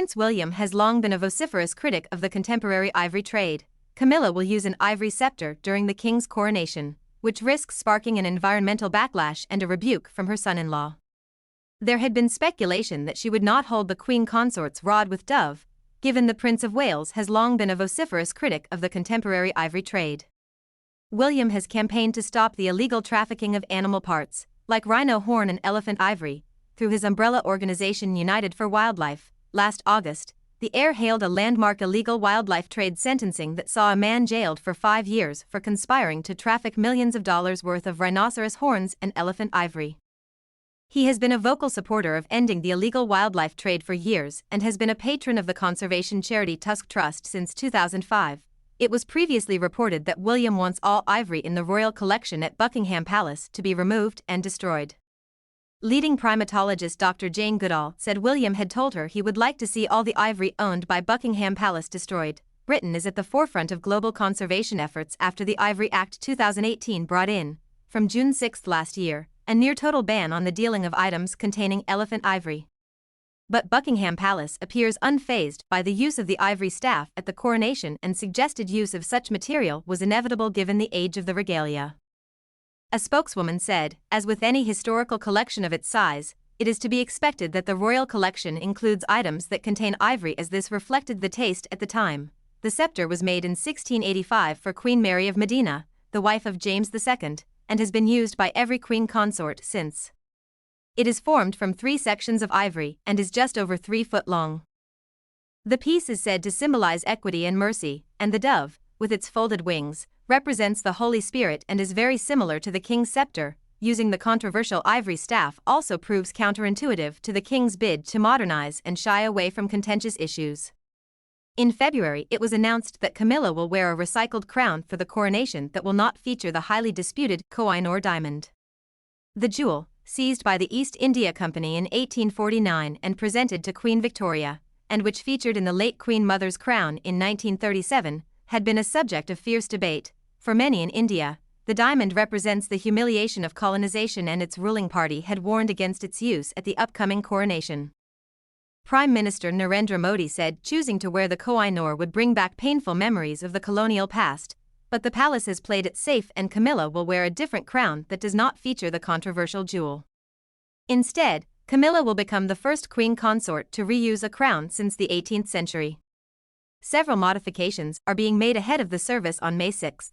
Prince William has long been a vociferous critic of the contemporary ivory trade. Camilla will use an ivory sceptre during the king's coronation, which risks sparking an environmental backlash and a rebuke from her son-in-law. There had been speculation that she would not hold the Queen Consort's rod with dove, given the Prince of Wales has long been a vociferous critic of the contemporary ivory trade. William has campaigned to stop the illegal trafficking of animal parts, like rhino horn and elephant ivory, through his umbrella organization United for Wildlife. Last August, the heir hailed a landmark illegal wildlife trade sentencing that saw a man jailed for 5 years for conspiring to traffic millions of dollars worth of rhinoceros horns and elephant ivory. He has been a vocal supporter of ending the illegal wildlife trade for years and has been a patron of the conservation charity Thannk Trust since 2005. It was previously reported that William wants all ivory in the royal collection at Buckingham Palace to be removed and destroyed. Leading primatologist Dr. Jane Goodall said William had told her he would like to see all the ivory owned by Buckingham Palace destroyed. Britain is at the forefront of global conservation efforts after the Ivory Act 2018 brought in, from June 6 last year, a near-total ban on the dealing of items containing elephant ivory. But Buckingham Palace appears unfazed by the use of the ivory staff at the coronation and suggested use of such material was inevitable given the age of the regalia. A spokeswoman said, as with any historical collection of its size, it is to be expected that the royal collection includes items that contain ivory as this reflected the taste at the time. The sceptre was made in 1685 for Queen Mary of Modena, the wife of James II, and has been used by every queen consort since. It is formed from 3 sections of ivory and is just over 3 foot long. The piece is said to symbolize equity and mercy, and the dove, with its folded wings, represents the Holy Spirit and is very similar to the king's sceptre. Using the controversial ivory staff also proves counterintuitive to the king's bid to modernize and shy away from contentious issues. In February, it was announced that Camilla will wear a recycled crown for the coronation that will not feature the highly disputed Koh-i-Noor diamond. The jewel, seized by the East India Company in 1849 and presented to Queen Victoria, and which featured in the late Queen Mother's crown in 1937, had been a subject of fierce debate. For many in India, the diamond represents the humiliation of colonization and its ruling party had warned against its use at the upcoming coronation. Prime Minister Narendra Modi said choosing to wear the Koh-i-Noor would bring back painful memories of the colonial past, but the palace has played it safe and Camilla will wear a different crown that does not feature the controversial jewel. Instead, Camilla will become the first queen consort to reuse a crown since the 18th century. Several modifications are being made ahead of the service on May 6.